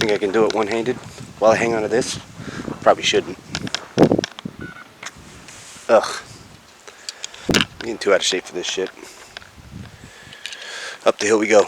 Think I can do it one-handed while I hang on to this? Probably shouldn't. Ugh. I'm getting too out of shape for this shit. Up the hill we go.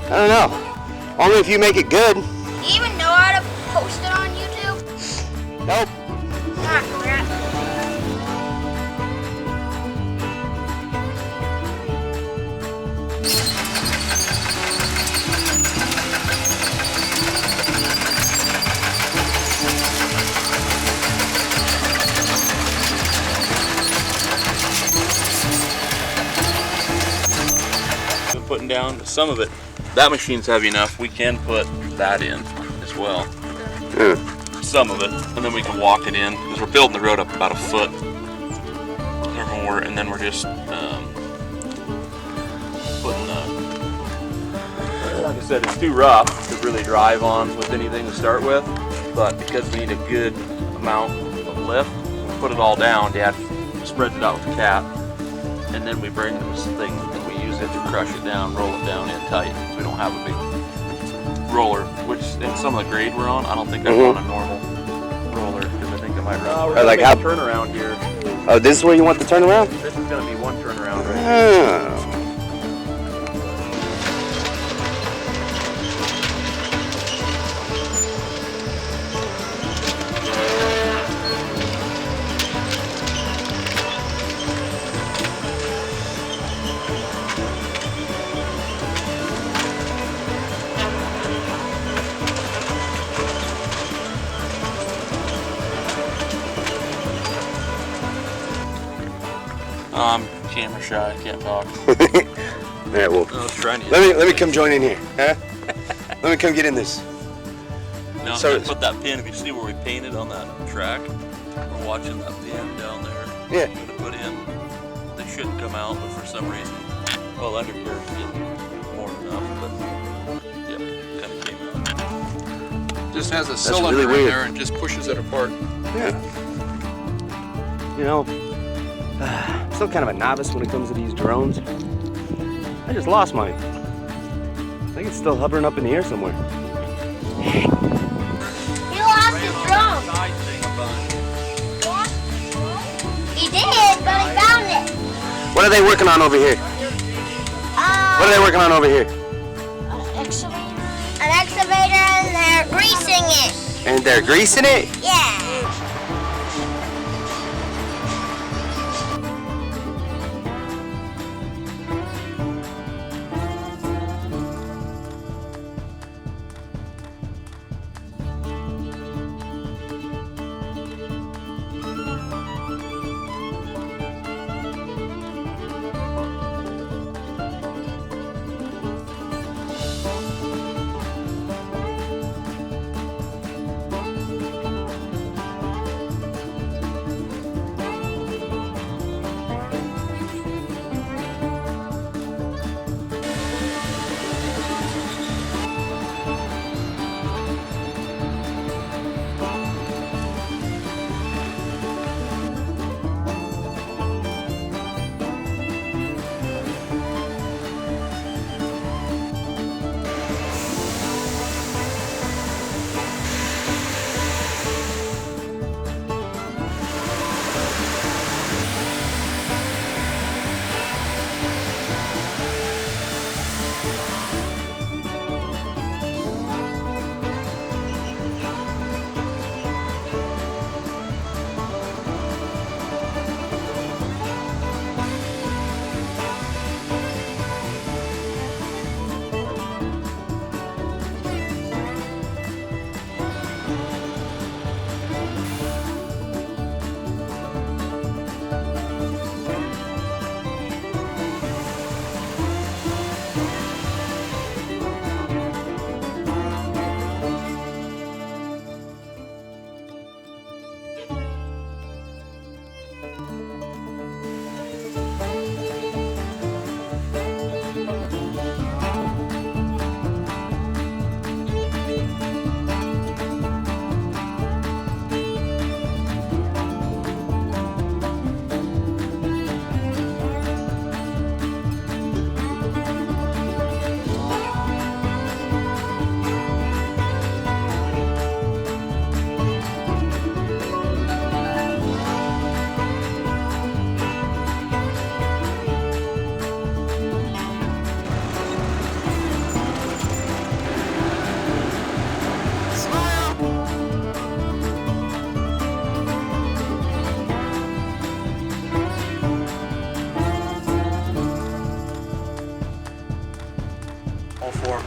I don't know. Only if you make it good. Do you even know how to post it on YouTube? Nope. Ah, crap. Been putting down some of it. That machine's heavy enough, we can put that in as well. Some of it, and then we can walk it in, because we're building the road up about a foot or more, and then we're just putting like I said, it's too rough to really drive on with anything to start with, but because we need a good amount of lift, we put it all down. Dad spreads it out with the cat, and then we bring this thing and we use it to crush it down, roll it down in tight, so we don't have a big roller, which in some of the grade we're on, I don't think I'd want a normal roller, because I think I might run. We're like gonna make a turnaround here. Oh, this is where you want the turnaround? This is going to be one turnaround right here. Oh. I'm camera shy, I can't talk. Yeah, well, let me come join in here. Huh? Let me come get in this. Now, So put that pin, if you see where we painted on that track, we're watching that pin down there. Yeah. I'm gonna put in, they shouldn't come out, but for some reason, well, undercarriage is getting more than enough, but yeah, kind of came out. Just has a cylinder really in weird. there and just pushes it apart. Yeah. You know, I'm still kind of a novice when it comes to these drones. I just lost mine. I think it's still hovering up in the air somewhere. He lost his drone. He did, but he found it. What are they working on over here? What are they working on over here? An excavator, and they're greasing it. And they're greasing it? Yeah.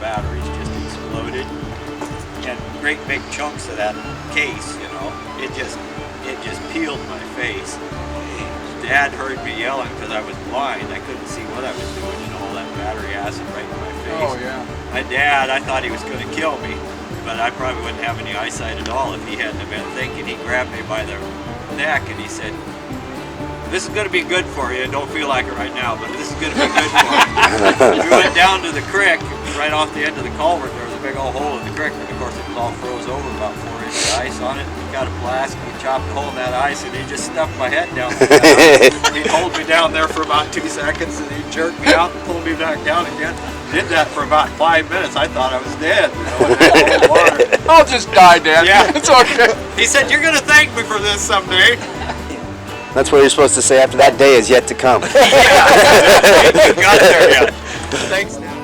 batteries just exploded, and great big chunks of that case, you know, it just peeled my face. Dad heard me yelling because I was blind. I couldn't see what I was doing, and all that battery acid right in my face. Oh yeah. My dad, I thought he was going to kill me, but I probably wouldn't have any eyesight at all if he hadn't have been thinking. He grabbed me by the neck and he said, "This is going to be good for you. Don't feel like it right now, but this is going to be good for you." We went down to the creek, right off the end of the culvert. There was a big old hole in the creek, and of course it was all froze over, about 4 inches of ice on it. He got a blast, he chopped a hole in that ice, and he just stuffed my head down there. He'd hold me down there for about 2 seconds, and he'd jerk me out and pull me back down again. Did that for about 5 minutes. I thought I was dead, you know, in that cold water. I'll just die, Dad. Yeah. It's okay. He said, "You're going to thank me for this someday." That's what you're supposed to say after that day is yet to come. Yeah, you got there yet. Thanks, Dad.